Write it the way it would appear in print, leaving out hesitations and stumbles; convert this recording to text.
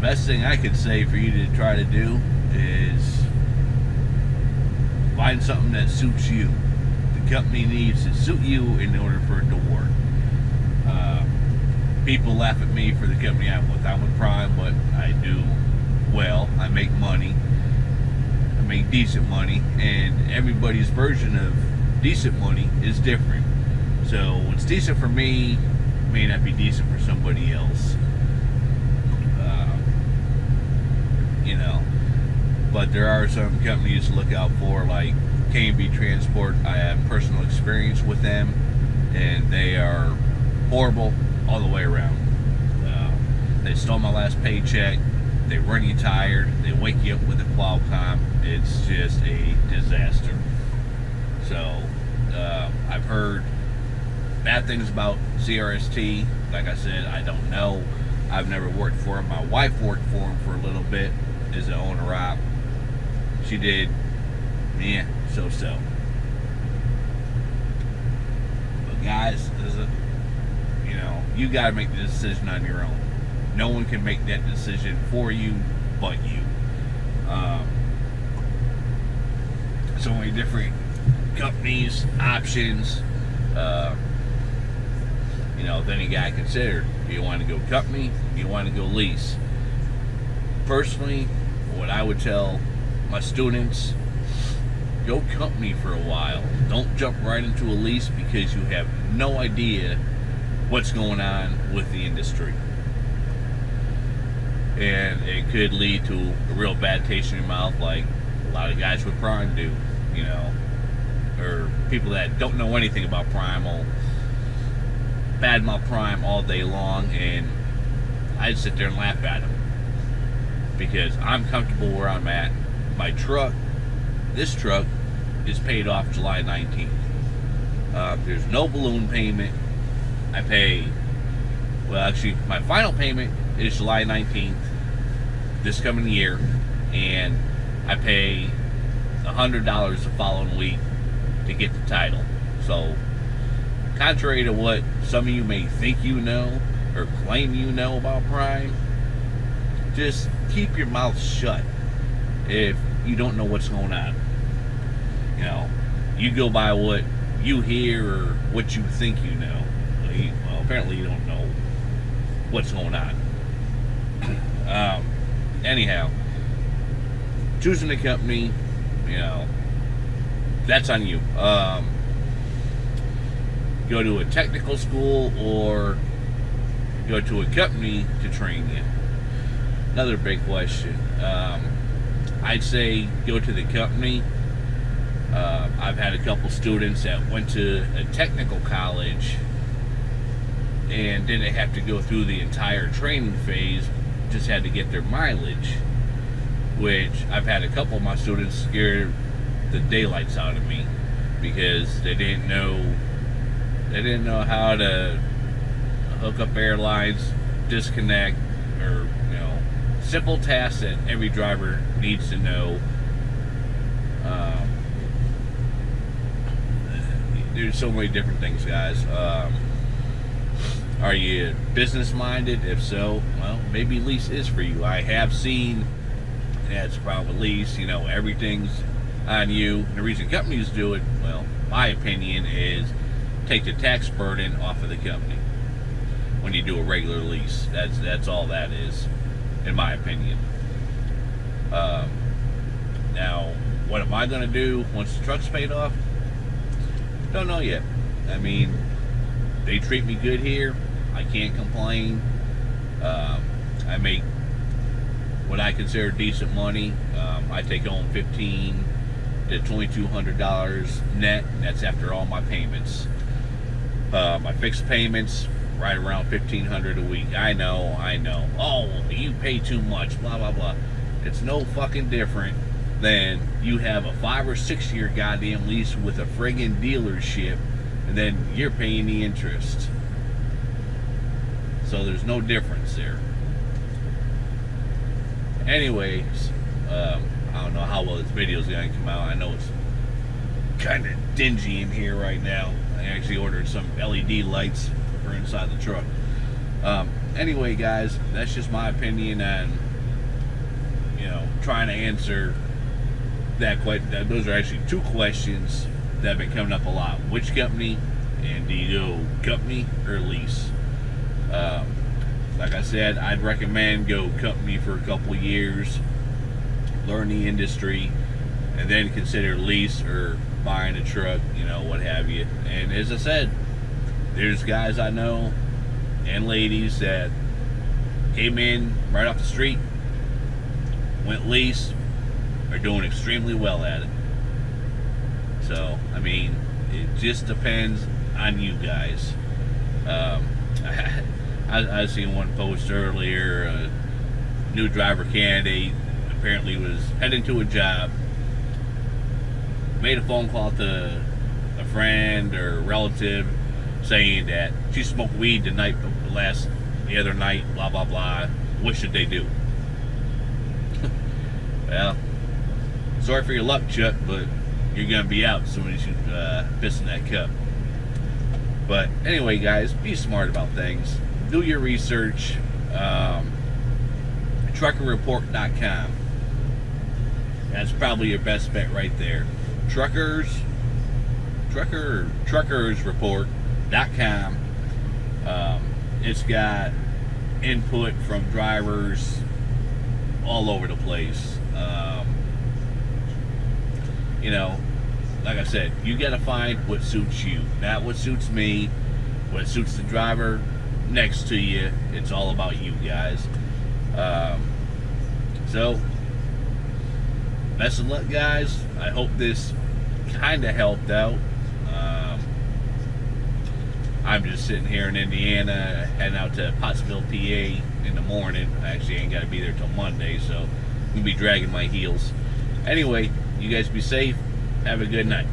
best thing I could say for you to try to do is find something that suits you. The company needs to suit you in order for it to work. People laugh at me for the company I'm with. I'm with Prime, but I do well. I make money. I make decent money, and everybody's version of decent money is different. So what's decent for me may not be decent for somebody else. But there are some companies to look out for, like K&B Transport. I have personal experience with them, and they are horrible all the way around. They stole my last paycheck. They run you tired. They wake you up with a Qualcomm. It's just a disaster. So I've heard bad things about CRST. Like I said, I don't know. I've never worked for them. My wife worked for them for a little bit as an owner-op. She did, so-so. But guys, you gotta make the decision on your own. No one can make that decision for you but you. So many different companies, options. Then you gotta consider: do you want to go company? Do you want to go lease? Personally, what I would tell my students: go company for a while. Don't jump right into a lease, because you have no idea what's going on with the industry. And it could lead to a real bad taste in your mouth, like a lot of guys with Prime do, or people that don't know anything about Prime will badmouth Prime all day long, and I'd sit there and laugh at them, because I'm comfortable where I'm at. My truck, this truck, is paid off July 19th. There's no balloon payment. I pay, actually, my final payment is July 19th this coming year, and I pay $100 the following week to get the title. So, contrary to what some of you may think you know or claim you know about Prime, just keep your mouth shut if you don't know what's going on. You go by what you hear or what you think you know. Well, apparently you don't know what's going on. Anyhow, choosing a company, that's on you. Go to a technical school or go to a company to train you. Another big question. I'd say go to the company. I've had a couple students that went to a technical college and didn't have to go through the entire training phase, just had to get their mileage, which I've had a couple of my students scare the daylights out of me, because they didn't know how to hook up airlines, disconnect, or simple tasks that every driver needs to know. There's so many different things, guys. Are you business minded? If so, well, maybe lease is for you. I have seen that's the problem with lease. Everything's on you. The reason companies do it, well, my opinion is take the tax burden off of the company when you do a regular lease. That's all that is, in my opinion. Now, what am I going to do once the truck's paid off? Don't know yet. I mean, they treat me good here. I can't complain. I make what I consider decent money. I take home $1,500 to $2,200 net, and that's after all my payments. My fixed payments, right around $1,500 a week. I know. Oh, you pay too much, blah, blah, blah. It's no fucking different than you have a 5 or 6 year goddamn lease with a friggin' dealership, and then you're paying the interest. So there's no difference there. Anyways, I don't know how well this video is going to come out. I know it's kind of dingy in here right now. I actually ordered some LED lights for inside the truck. anyway, guys, that's just my opinion on, trying to answer that question. Those are actually two questions that have been coming up a lot. Which company, and do you go company or lease? Like I said, I'd recommend go company for a couple of years, learn the industry, and then consider lease or buying a truck, what have you. And as I said, there's guys I know and ladies that came in right off the street, went lease, are doing extremely well at it. So, I mean, it just depends on you guys. I seen one post earlier, a new driver candidate apparently was heading to a job, made a phone call to a friend or relative saying that she smoked weed the other night, blah blah blah. What should they do? Well, sorry for your luck, Chuck, but you're gonna be out as soon as you piss in that cup. But anyway, guys, be smart about things. Do your research. Truckerreport.com. That's probably your best bet right there. Truckersreport.com. It's got input from drivers all over the place. Like I said, you gotta find what suits you, not what suits me, what suits the driver next to you. It's all about you guys. So best of luck, guys. I hope this kind of helped out. I'm just sitting here in Indiana, heading out to Pottsville, PA in the morning. I actually ain't got to be there till Monday, so I'm going to be dragging my heels. Anyway, you guys be safe. Have a good night.